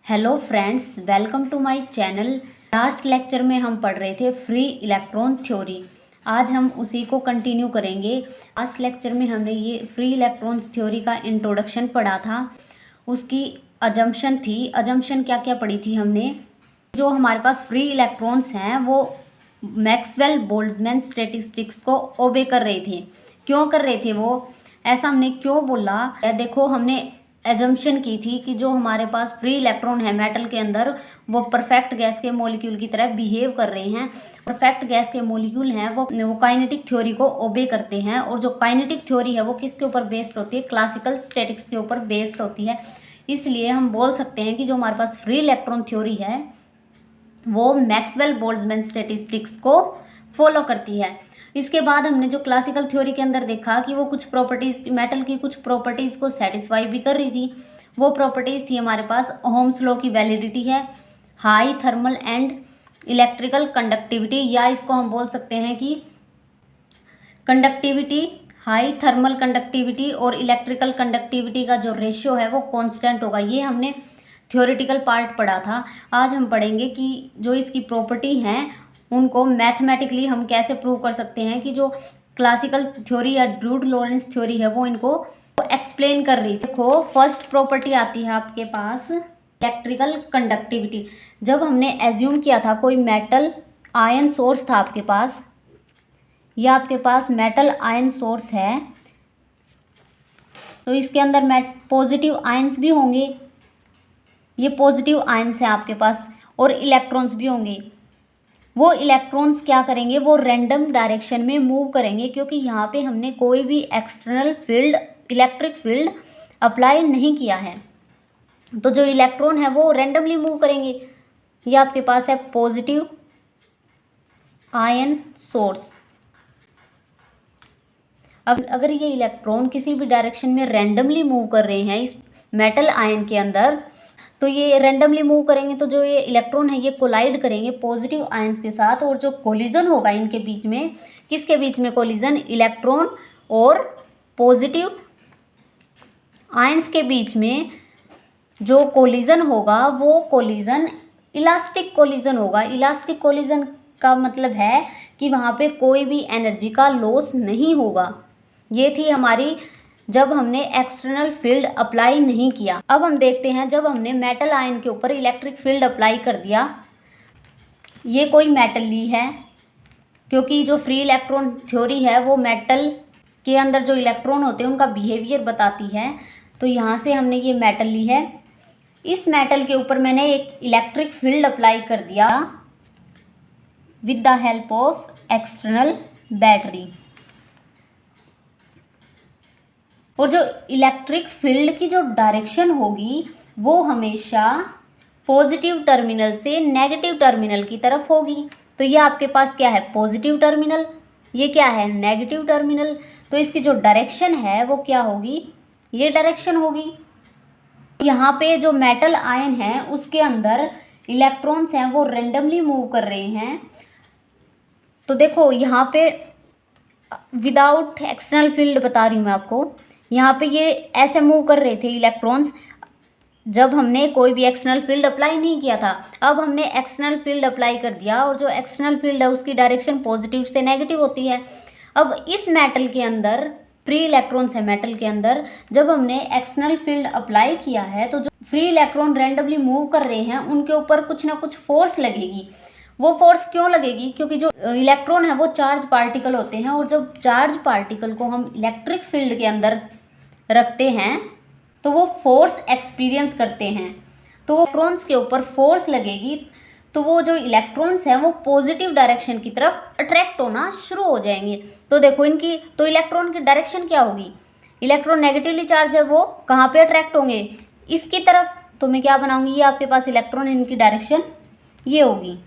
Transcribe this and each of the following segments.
Hello friends, welcome to my channel. Last lecture में हम पढ़ रहे थे फ्री इलेक्ट्रॉन थ्योरी। आज हम उसी को कंटिन्यू करेंगे। लास्ट लेक्चर में हमने ये फ्री इलेक्ट्रॉन्स थ्योरी का इंट्रोडक्शन पढ़ा था। उसकी अजम्पशन थी। अजम्पशन क्या क्या पढ़ी थी हमने? जो हमारे पास फ्री इलेक्ट्रॉन्स हैं वो मैक्सवेल बोल्ट्जमैन स्टैटिस्टिक्स को ओबे कर रहे थे। क्यों कर रहे थे वो? ऐसा हमने क्यों बोला? देखो, हमने एजम्पशन की थी कि जो हमारे पास फ्री इलेक्ट्रॉन है मेटल के अंदर वो परफेक्ट गैस के मॉलिक्यूल की तरह बिहेव कर रहे हैं। परफेक्ट गैस के मॉलिक्यूल हैं वो काइनेटिक थ्योरी को ओबे करते हैं। और जो काइनेटिक थ्योरी है वो किसके ऊपर बेस्ड होती है? क्लासिकल स्टैटिक्स के ऊपर बेस्ड होती है। इसलिए हम बोल सकते हैं कि जो हमारे पास फ्री इलेक्ट्रॉन थ्योरी है वो मैक्सवेल बोल्ट्जमैन स्टैटिस्टिक्स को फॉलो करती है। इसके बाद हमने जो क्लासिकल थ्योरी के अंदर देखा कि वो कुछ प्रॉपर्टीज़, मेटल की कुछ प्रॉपर्टीज़ को सेटिस्फाई भी कर रही थी। वो प्रॉपर्टीज़ थी हमारे पास ओह्म्स लॉ की वैलिडिटी है, high thermal and electrical conductivity, या इसको हम बोल सकते हैं कि कंडक्टिविटी, हाई थर्मल कंडक्टिविटी और इलेक्ट्रिकल कंडक्टिविटी का जो रेशियो है वो कांस्टेंट होगा। ये हमने थ्योरेटिकल पार्ट पढ़ा था। आज हम पढ़ेंगे कि जो इसकी प्रॉपर्टी हैं उनको मैथमेटिकली हम कैसे प्रूव कर सकते हैं कि जो क्लासिकल थ्योरी या ड्रूड लॉरेंस थ्योरी है वो इनको एक्सप्लेन कर रही थी। देखो, फर्स्ट प्रॉपर्टी आती है आपके पास इलेक्ट्रिकल कंडक्टिविटी। जब हमने एज्यूम किया था कोई मेटल आयन सोर्स था आपके पास, या आपके पास मेटल आयन सोर्स है, तो इसके अंदर पॉजिटिव आयन्स भी होंगे। ये पॉजिटिव आयन्स हैं आपके पास, और इलेक्ट्रॉन्स भी होंगे। वो इलेक्ट्रॉन्स क्या करेंगे? वो रैंडम डायरेक्शन में मूव करेंगे, क्योंकि यहाँ पे हमने कोई भी external field, electric field apply नहीं किया है। तो जो इलेक्ट्रॉन है वो रैंडमली मूव करेंगे। ये आपके पास है पॉजिटिव आयन सोर्स। अब अगर ये इलेक्ट्रॉन किसी भी डायरेक्शन में रैंडमली मूव कर रहे हैं इस मेटल आयन के अंदर, तो ये रैंडमली मूव करेंगे तो जो ये इलेक्ट्रॉन है ये कोलाइड करेंगे पॉजिटिव आयंस के साथ, और जो कोलिजन होगा इनके बीच में, किसके बीच में कोलिजन? इलेक्ट्रॉन और पॉजिटिव आयंस के बीच में जो कोलिजन होगा वो कोलिजन इलास्टिक कोलिजन होगा। इलास्टिक कोलिजन का मतलब है कि वहाँ पे कोई भी एनर्जी का लॉस नहीं होगा। ये थी हमारी, जब हमने एक्सटर्नल फील्ड अप्लाई नहीं किया। अब हम देखते हैं जब हमने मेटल आयन के ऊपर इलेक्ट्रिक फील्ड अप्लाई कर दिया। ये कोई मेटल ली है, क्योंकि जो फ्री इलेक्ट्रॉन थ्योरी है वो मेटल के अंदर जो इलेक्ट्रॉन होते हैं उनका बिहेवियर बताती है। तो यहाँ से हमने ये मेटल ली है। इस मेटल के ऊपर मैंने एक इलेक्ट्रिक फील्ड अप्लाई कर दिया with the help of external battery. और जो इलेक्ट्रिक फील्ड की जो डायरेक्शन होगी वो हमेशा पॉजिटिव टर्मिनल से नेगेटिव टर्मिनल की तरफ होगी। तो ये आपके पास क्या है? Positive terminal. ये क्या है? Negative terminal. तो इसकी जो डायरेक्शन है वो क्या होगी? ये डायरेक्शन होगी। यहाँ पे जो मेटल आयन है उसके अंदर इलेक्ट्रॉन्स हैं वो रेंडमली मूव कर रहे हैं। तो देखो, यहाँ पे विदाउट एक्सटर्नल फील्ड बता रही हूँ मैं आपको। यहाँ पे ये ऐसे मूव कर रहे थे इलेक्ट्रॉन्स जब हमने कोई भी एक्सटर्नल फील्ड अप्लाई नहीं किया था। अब हमने एक्सटर्नल फील्ड अप्लाई कर दिया, और जो एक्सटर्नल फील्ड है उसकी डायरेक्शन पॉजिटिव से नेगेटिव होती है। अब इस मेटल के अंदर फ्री इलेक्ट्रॉन्स है मेटल के अंदर, जब हमने एक्सटर्नल फील्ड अप्लाई किया है तो जो फ्री इलेक्ट्रॉन रैंडमली मूव कर रहे हैं उनके ऊपर कुछ ना कुछ फोर्स लगेगी। वो फोर्स क्यों लगेगी? क्योंकि जो इलेक्ट्रॉन है वो चार्ज पार्टिकल होते हैं, और जब चार्ज पार्टिकल को हम इलेक्ट्रिक फील्ड के अंदर रखते हैं तो वो फोर्स एक्सपीरियंस करते हैं। तो इलेक्ट्रॉन्स के ऊपर फोर्स लगेगी तो वो जो इलेक्ट्रॉन्स हैं वो पॉजिटिव डायरेक्शन की तरफ अट्रैक्ट होना शुरू हो जाएंगे। तो देखो, इनकी तो इलेक्ट्रॉन की डायरेक्शन क्या होगी? इलेक्ट्रॉन नेगेटिवली चार्ज है वो कहाँ पे अट्रैक्ट होंगे? इसकी तरफ। तो मैं क्या बनाऊंगी? ये आपके पास इलेक्ट्रॉन, इनकी डायरेक्शन ये होगी।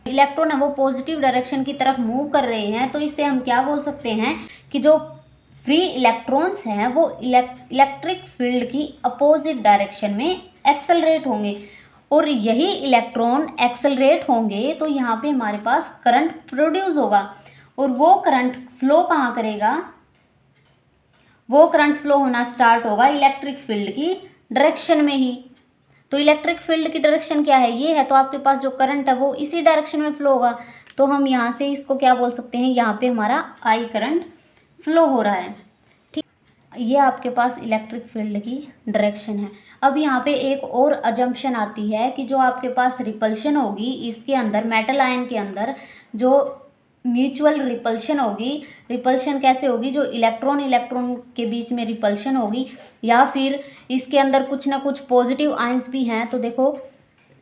इलेक्ट्रॉन है वो पॉजिटिव डायरेक्शन की तरफ मूव कर रहे हैं, तो इससे हम क्या बोल सकते हैं कि जो फ्री इलेक्ट्रॉन्स हैं वो इलेक्ट्रिक फील्ड की अपोजिट डायरेक्शन में एक्सेलरेट होंगे। और यही इलेक्ट्रॉन एक्सेलरेट होंगे तो यहाँ पे हमारे पास करंट प्रोड्यूस होगा, और वो करंट फ्लो कहाँ करेगा, वो करंट फ्लो होना स्टार्ट होगा इलेक्ट्रिक फील्ड की डायरेक्शन में ही। तो इलेक्ट्रिक फील्ड की डायरेक्शन क्या है, ये है, तो आपके पास जो करंट है वो इसी डायरेक्शन में फ्लो होगा। तो हम यहाँ से इसको क्या बोल सकते हैं, यहाँ पे हमारा आई करंट फ्लो हो रहा है। ठीक, ये आपके पास इलेक्ट्रिक फील्ड की डायरेक्शन है। अब यहाँ पे एक और अजम्पशन आती है कि जो आपके पास रिपल्शन होगी इसके अंदर, मेटल आयन के अंदर जो म्यूचुअल रिपल्शन होगी, रिपल्शन कैसे होगी, जो इलेक्ट्रॉन इलेक्ट्रॉन के बीच में रिपल्शन होगी, या फिर इसके अंदर कुछ ना कुछ पॉजिटिव आयंस भी हैं। तो देखो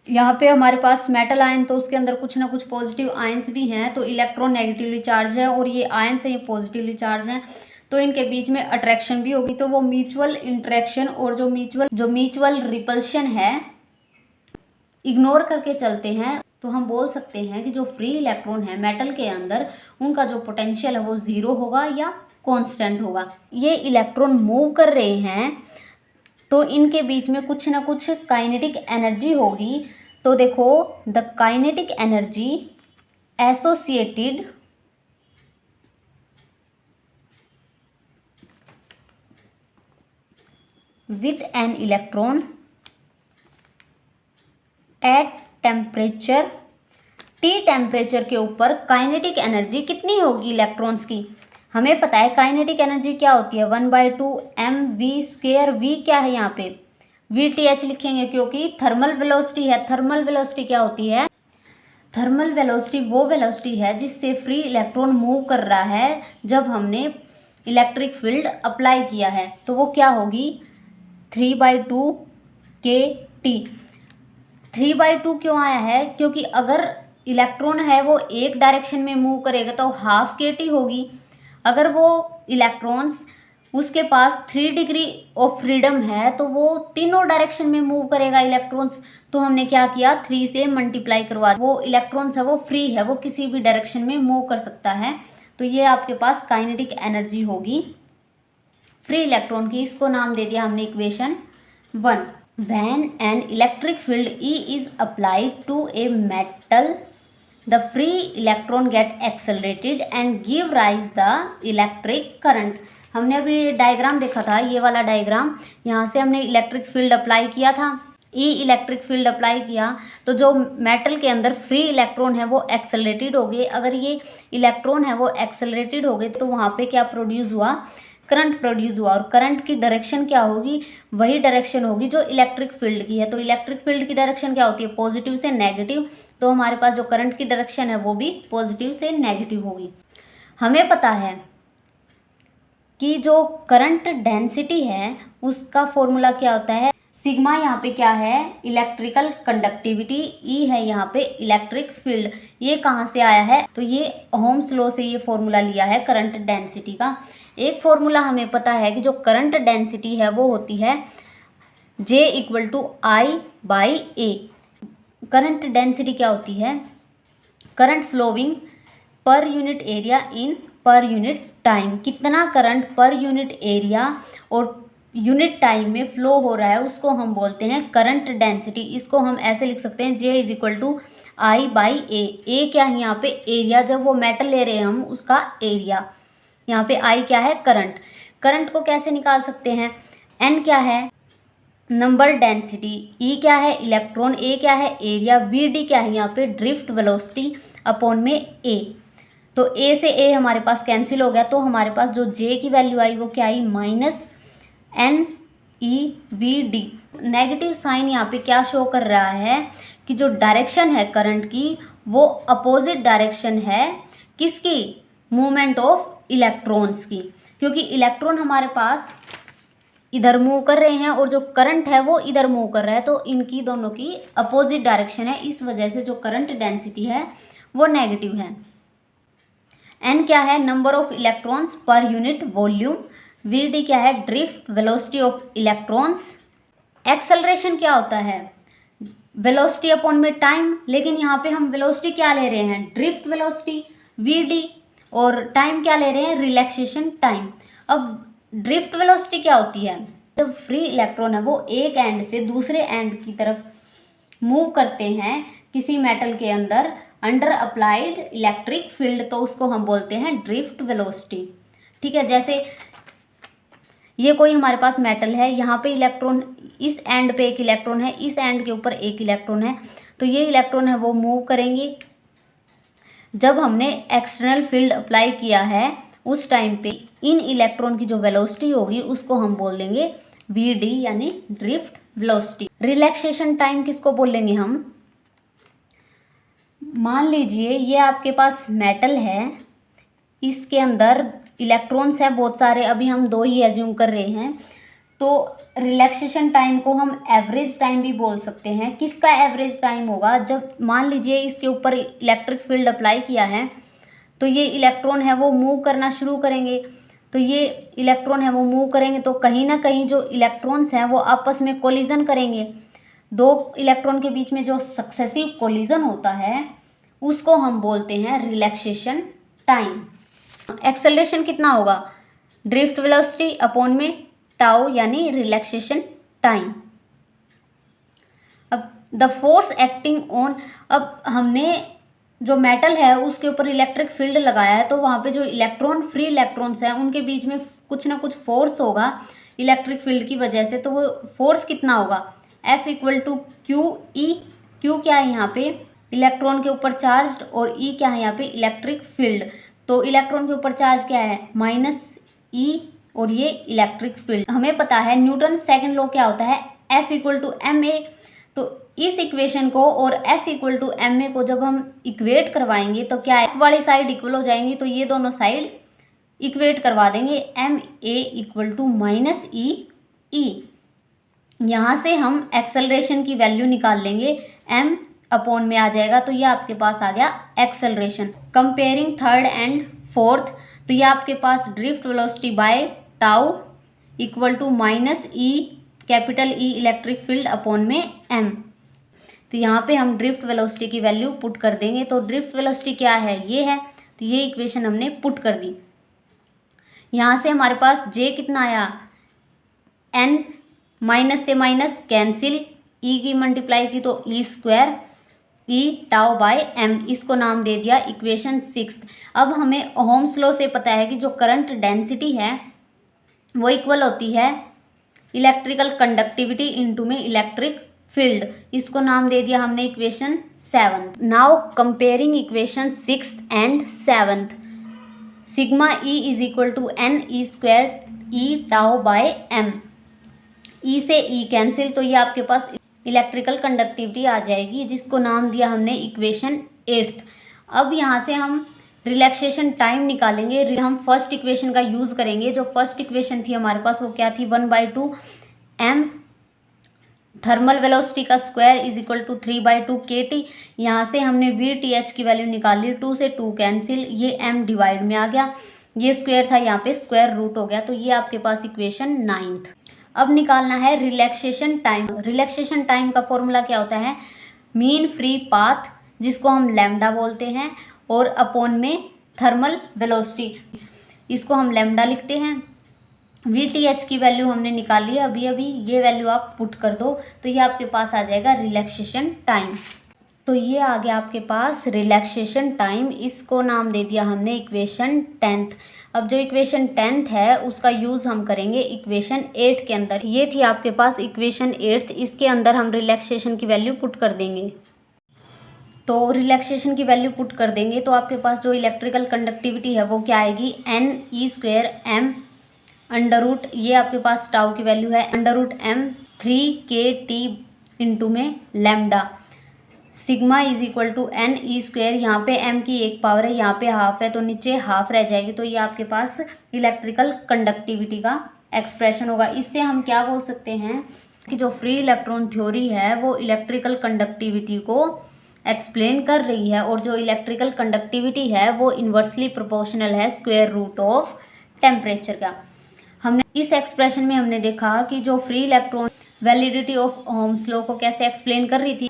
यहाँ पे हमारे पास मेटल आयन, तो उसके अंदर कुछ ना कुछ पॉजिटिव आयंस भी हैं, तो इलेक्ट्रॉन नेगेटिवली चार्ज है और ये आयंस है ये पॉजिटिवली चार्ज हैं, तो इनके बीच में अट्रैक्शन भी होगी। तो वो म्यूचुअल इंट्रैक्शन और जो म्यूचुअल रिपल्शन है इग्नोर करके चलते हैं, तो हम बोल सकते हैं कि जो फ्री इलेक्ट्रॉन है मेटल के अंदर उनका जो पोटेंशियल है वो ज़ीरो होगा या कांस्टेंट होगा। ये इलेक्ट्रॉन मूव कर रहे हैं तो इनके बीच में कुछ ना कुछ काइनेटिक एनर्जी होगी। तो देखो the kinetic energy associated with an electron at temperature T temperature के ऊपर काइनेटिक एनर्जी कितनी होगी इलेक्ट्रॉन्स की, हमें पता है काइनेटिक एनर्जी क्या होती है 1/2 mv²। v क्या है यहाँ पे VTH लिखेंगे क्योंकि थर्मल वेलोसिटी है। थर्मल वेलोसिटी क्या होती है, थर्मल वेलोसिटी वो वेलोसिटी है जिससे फ्री इलेक्ट्रॉन मूव कर रहा है जब हमने इलेक्ट्रिक फील्ड अप्लाई किया है। तो वो क्या होगी 3/2 kT। 3/2 क्यों आया है, क्योंकि अगर इलेक्ट्रॉन है वो एक डायरेक्शन में मूव करेगा तो हाफ kT होगी। अगर वो इलेक्ट्रॉन्स उसके पास 3 डिग्री ऑफ फ्रीडम है तो वो तीनों डायरेक्शन में मूव करेगा इलेक्ट्रॉन्स। तो हमने क्या किया 3 से मल्टीप्लाई करवा, वो इलेक्ट्रॉन्स है वो फ्री है, वो किसी भी डायरेक्शन में मूव कर सकता है। तो ये आपके पास काइनेटिक एनर्जी होगी फ्री इलेक्ट्रॉन की। इसको नाम दे दिया हमने equation 1। When an electric field E is applied to a metal, the free electron get accelerated and give rise the electric current। हमने अभी डायग्राम देखा था, ये वाला डायग्राम, यहाँ से हमने इलेक्ट्रिक फील्ड अप्लाई किया था, ई इलेक्ट्रिक फील्ड अप्लाई किया तो जो मेटल के अंदर फ्री इलेक्ट्रॉन है वो एक्सेलरेटेड हो गए। अगर ये इलेक्ट्रॉन है वो एक्सेलरेटेड हो गए तो वहाँ पे क्या प्रोड्यूस हुआ, करंट प्रोड्यूस हुआ। और करंट की डायरेक्शन क्या होगी, वही डायरेक्शन होगी जो इलेक्ट्रिक फील्ड की है। तो इलेक्ट्रिक फील्ड की डायरेक्शन क्या होती है, पॉजिटिव से नेगेटिव, तो हमारे पास जो करंट की डायरेक्शन है वो भी पॉजिटिव से नेगेटिव होगी। हमें पता है कि जो करंट डेंसिटी है उसका फॉर्मूला क्या होता है, सिग्मा यहाँ पे क्या है इलेक्ट्रिकल कंडक्टिविटी, ई है यहाँ पे इलेक्ट्रिक फील्ड। ये कहाँ से आया है, तो ये ओहम्स लॉ से ये फॉर्मूला लिया है करंट डेंसिटी का। एक फॉर्मूला हमें पता है कि जो करंट डेंसिटी है वो होती है J = I/A। करंट डेंसिटी क्या होती है, current flowing per unit area in per unit time. कितना करंट पर यूनिट एरिया और यूनिट टाइम में फ्लो हो रहा है उसको हम बोलते हैं करंट डेंसिटी। इसको हम ऐसे लिख सकते हैं J = I/A। ए क्या है यहाँ पे एरिया, जब वो मेटल ले रहे हैं हम उसका एरिया, यहाँ पे I क्या है करंट। करंट को कैसे निकाल सकते हैं, N क्या है नंबर डेंसिटी, E क्या है इलेक्ट्रॉन, A क्या है एरिया, VD क्या है यहाँ पे ड्रिफ्ट वेलोसिटी अपॉन में A। तो A से A हमारे पास कैंसिल हो गया, तो हमारे पास जो J की वैल्यू आई वो क्या आई -NEVD। नेगेटिव साइन यहाँ पे क्या शो कर रहा है कि जो डायरेक्शन है करंट की वो अपोजिट डायरेक्शन है किसकी, मूवमेंट ऑफ इलेक्ट्रॉन्स की, क्योंकि इलेक्ट्रॉन हमारे पास इधर मूव कर रहे हैं और जो करंट है वो इधर मूव कर रहा है, तो इनकी दोनों की अपोजिट डायरेक्शन है। इस वजह से जो करंट डेंसिटी है वो नेगेटिव है। N क्या है number of electrons per unit volume, VD क्या है drift velocity of electrons. Acceleration क्या होता है वेलोसिटी अपॉन में टाइम, लेकिन यहाँ पे हम वेलोसिटी क्या ले रहे हैं ड्रिफ्ट वेलोसिटी VD, और टाइम क्या ले रहे हैं रिलैक्सेशन टाइम। अब ड्रिफ्ट वेलोसिटी क्या होती है, जब फ्री इलेक्ट्रॉन है वो एक एंड से दूसरे एंड की तरफ मूव करते हैं किसी मेटल के अंदर अंडर अप्लाइड इलेक्ट्रिक फील्ड, तो उसको हम बोलते हैं ड्रिफ्ट वेलोसिटी। ठीक है, जैसे ये कोई हमारे पास मेटल है, यहाँ पे इलेक्ट्रॉन, इस एंड पे एक इलेक्ट्रॉन है, इस एंड के ऊपर एक इलेक्ट्रॉन है, तो ये इलेक्ट्रॉन है वो मूव करेंगे। जब हमने एक्सटर्नल फील्ड अप्लाई किया है उस टाइम पे इन इलेक्ट्रॉन की जो वेलोसिटी होगी उसको हम बोल देंगे Vd यानी ड्रिफ्ट वेलोसिटी। रिलैक्सेशन टाइम किसको बोलेंगे हम? मान लीजिए ये आपके पास मेटल है, इसके अंदर इलेक्ट्रॉन्स हैं बहुत सारे, अभी हम 2 ही एज्यूम कर रहे हैं, तो रिलैक्सेशन टाइम को हम एवरेज टाइम भी बोल सकते हैं। किसका एवरेज टाइम होगा? जब मान लीजिए इसके ऊपर इलेक्ट्रिक फील्ड अप्लाई किया है तो ये इलेक्ट्रॉन है वो मूव करना शुरू करेंगे, तो ये इलेक्ट्रॉन है वो मूव करेंगे तो कहीं ना कहीं जो इलेक्ट्रॉन्स हैं वो आपस में कोलिजन करेंगे। 2 इलेक्ट्रॉन के बीच में जो सक्सेसिव कोलिजन होता है उसको हम बोलते हैं रिलैक्सेशन टाइम। एक्सेलरेशन कितना होगा? ड्रिफ्ट वेलोसिटी अपॉन में टाउ यानी रिलैक्सेशन टाइम। अब द फोर्स एक्टिंग ऑन, अब हमने जो मेटल है उसके ऊपर इलेक्ट्रिक फील्ड लगाया है, तो वहाँ पे जो इलेक्ट्रॉन, फ्री इलेक्ट्रॉन्स हैं उनके बीच में कुछ ना कुछ फोर्स होगा इलेक्ट्रिक फील्ड की वजह से, तो वो फोर्स कितना होगा? F equal to q E. Q क्या है यहाँ पे? इलेक्ट्रॉन के ऊपर चार्ज, और ई क्या है यहाँ पे? Electric field. तो इलेक्ट्रॉन के ऊपर चार्ज क्या है? -E, और ये इलेक्ट्रिक फील्ड। हमें पता है न्यूटन सेकंड लॉ क्या होता है? F equal to ma। तो इस इक्वेशन को और F इक्वल टू ma को जब हम इक्वेट करवाएंगे तो क्या है? F वाली साइड इक्वल हो जाएंगी, तो ये दोनों साइड इक्वेट करवा देंगे। ma equal to -e। यहाँ से हम एक्सेलरेशन की वैल्यू निकाल लेंगे, m अपॉन में आ जाएगा, तो ये आपके पास आ गया acceleration. Comparing third and fourth, तो ये आपके पास drift velocity by tau equal to -e capital E electric field upon में m। तो यहाँ पे हम ड्रिफ्ट वेलोसिटी की वैल्यू पुट कर देंगे, तो ड्रिफ्ट वेलोसिटी क्या है? ये है, तो ये इक्वेशन हमने पुट कर दी। यहाँ से हमारे पास J कितना आया? n, माइनस से माइनस कैंसिल, E की मल्टीप्लाई की तो E², E tau by m, इसको नाम दे दिया इक्वेशन 6। अब हमें ओहम्स लॉ से पता है कि जो करंट डेंसिटी है वो इक्वल होती है इलेक्ट्रिकल कंडक्टिविटी इनटू में इलेक्ट्रिक फील्ड, इसको नाम दे दिया हमने equation 7। Now comparing equation 6 and 7, sigma E is equal to NE² E tau by m। E से E कैंसिल, तो ये आपके पास इलेक्ट्रिकल कंडक्टिविटी आ जाएगी, जिसको नाम दिया हमने इक्वेशन 8। अब यहाँ से हम रिलैक्सेशन टाइम निकालेंगे। हम फर्स्ट इक्वेशन का यूज़ करेंगे। जो फर्स्ट इक्वेशन थी हमारे पास वो क्या थी? 1/2 m थर्मल वेलोसिटी का square is equal to 3/2 kT। यहाँ से हमने VTH की वैल्यू निकाली, 2 से 2 कैंसिल, ये m डिवाइड में आ गया, ये स्क्वायर था यहाँ पे स्क्वायर रूट हो गया, तो ये आपके पास इक्वेशन 9th। अब निकालना है रिलैक्सेशन टाइम। रिलैक्सेशन टाइम का फॉर्मूला क्या होता है? मीन फ्री पाथ, जिसको हम लैम्डा बोलते हैं, और अपॉन में थर्मल वेलोसिटी, इसको हम लैम्डा लिखते हैं। VTH की वैल्यू हमने निकाली है अभी अभी, ये वैल्यू आप पुट कर दो तो ये आपके पास आ जाएगा रिलैक्सेशन टाइम। तो ये आ गया आपके पास रिलैक्सेशन टाइम, इसको नाम दे दिया हमने इक्वेशन 10th। अब जो इक्वेशन 10th है उसका यूज़ हम करेंगे इक्वेशन 8 के अंदर। ये थी आपके पास इक्वेशन 8, इसके अंदर हम रिलैक्सेशन की वैल्यू पुट कर देंगे। तो रिलैक्सेशन की वैल्यू पुट कर देंगे तो आपके पास जो इलेक्ट्रिकल कंडक्टिविटी है वो क्या आएगी? NE² m अंडर रूट, ये आपके पास टाउ की वैल्यू है, under root m 3kT into में lambda, sigma is equal to NE², यहाँ पे m की 1 पावर है, यहाँ पे हाफ है, तो नीचे हाफ रह जाएगी, तो ये आपके पास इलेक्ट्रिकल कंडक्टिविटी का एक्सप्रेशन होगा। इससे हम क्या बोल सकते हैं कि जो फ्री इलेक्ट्रॉन थ्योरी है वो इलेक्ट्रिकल कंडक्टिविटी को एक्सप्लेन कर रही है, और जो इलेक्ट्रिकल कंडक्टिविटी है वो इन्वर्सली प्रोपोर्शनल है स्क्वायर रूट ऑफ टेम्परेचर का। हमने इस एक्सप्रेशन में हमने देखा कि जो free electron validity of Ohm's law को कैसे एक्सप्लेन कर रही थी,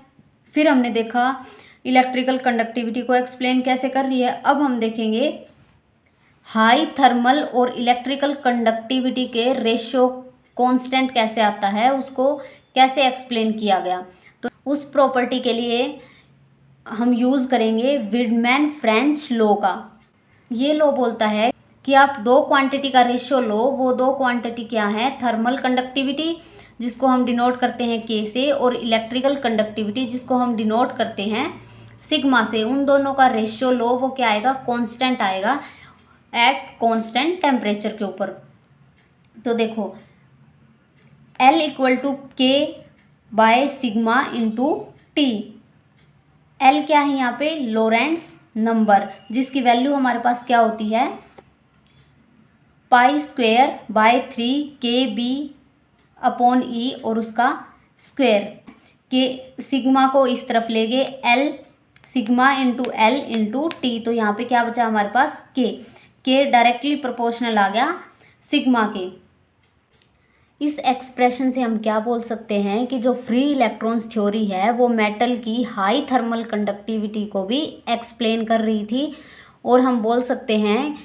फिर हमने देखा इलेक्ट्रिकल कंडक्टिविटी को एक्सप्लेन कैसे कर रही है। अब हम देखेंगे हाई थर्मल और इलेक्ट्रिकल कंडक्टिविटी के रेशियो कांस्टेंट कैसे आता है, उसको कैसे एक्सप्लेन किया गया। तो उस प्रॉपर्टी के लिए हम यूज़ करेंगे विडमैन फ्रेंच लॉ का। ये लॉ बोलता है कि आप दो क्वांटिटी का रेशियो लो, वो दो क्वांटिटी क्या है, थर्मल कंडक्टिविटी जिसको हम डिनोट करते हैं के से, और इलेक्ट्रिकल कंडक्टिविटी जिसको हम डिनोट करते हैं सिग्मा से। उन दोनों का रेशियो लो, वो क्या आएगा, कांस्टेंट आएगा एट कांस्टेंट टेम्परेचर के ऊपर। तो देखो L इक्वल टू के by sigma into T. L क्या है यहाँ पे, लोरेंट्स नंबर, जिसकी वैल्यू हमारे पास क्या होती है, पाई स्क्वेयर बाय 3 के बी अपॉन ई और उसका स्क्वेयर। के सिग्मा को इस तरफ ले गए, L sigma into L into T, तो यहाँ पे क्या बचा हमारे पास, के डायरेक्टली प्रोपोर्शनल आ गया सिग्मा के। इस एक्सप्रेशन से हम क्या बोल सकते हैं कि जो फ्री इलेक्ट्रॉन्स थ्योरी है वो मेटल की हाई थर्मल कंडक्टिविटी को भी एक्सप्लेन कर रही थी, और हम बोल सकते हैं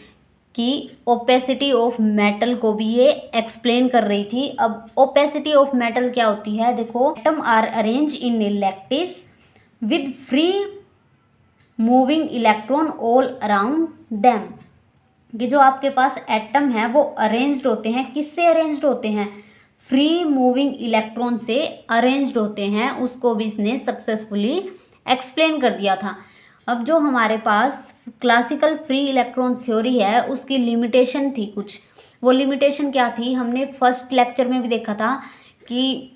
कि ओपेसिटी ऑफ मेटल को भी ये एक्सप्लेन कर रही थी। अब ओपेसिटी ऑफ मेटल क्या होती है, देखो atom are arrange in lattice with free moving electron all around them. कि जो आपके पास एटम है वो अरेंज्ड होते हैं, किससे अरेंज्ड होते हैं, फ्री मूविंग इलेक्ट्रॉन से अरेंज्ड होते हैं। उसको भी इसने सक्सेसफुली एक्सप्लेन कर दिया था। अब जो हमारे पास क्लासिकल फ्री इलेक्ट्रॉन थ्योरी है उसकी लिमिटेशन थी कुछ। वो लिमिटेशन क्या थी, हमने फर्स्ट लेक्चर में भी देखा था कि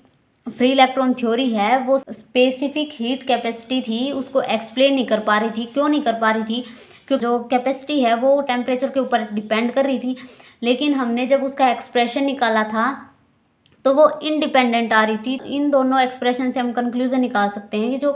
फ्री इलेक्ट्रॉन थ्योरी है वो स्पेसिफिक हीट कैपेसिटी थी, उसको एक्सप्लेन नहीं कर पा रही थी। क्यों नहीं कर पा रही थी, क्योंकि जो कैपेसिटी है वो टेम्परेचर के ऊपर डिपेंड कर रही थी। लेकिन हमने जब उसका एक्सप्रेशन निकाला था तो वो इंडिपेंडेंट आ रही थी। इन दोनों एक्सप्रेशन से हम कंक्लूजन निकाल सकते हैं कि जो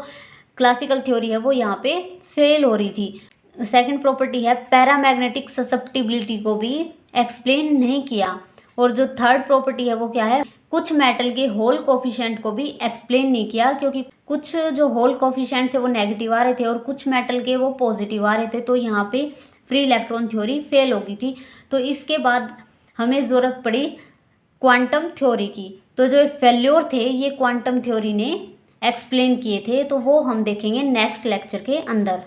क्लासिकल थ्योरी है वो यहाँ पे फेल हो रही थी। सेकंड प्रॉपर्टी है पैरामैग्नेटिक ससेप्टिबिलिटी को भी एक्सप्लेन नहीं किया। और जो थर्ड प्रॉपर्टी है वो क्या है, कुछ मेटल के होल कोफिशिएंट को भी एक्सप्लेन नहीं किया, क्योंकि कुछ जो होल कोफिशिएंट थे वो नेगेटिव आ रहे थे और कुछ मेटल के वो पॉजिटिव आ रहे थे। तो यहाँ पे फ्री इलेक्ट्रॉन थ्योरी फेल हो गई थी। तो इसके बाद हमें ज़रूरत पड़ी क्वांटम थ्योरी की। तो जो फेल्योर थे ये क्वांटम थ्योरी ने एक्सप्लेन किए थे, तो वो हम देखेंगे नेक्स्ट लेक्चर के अंदर।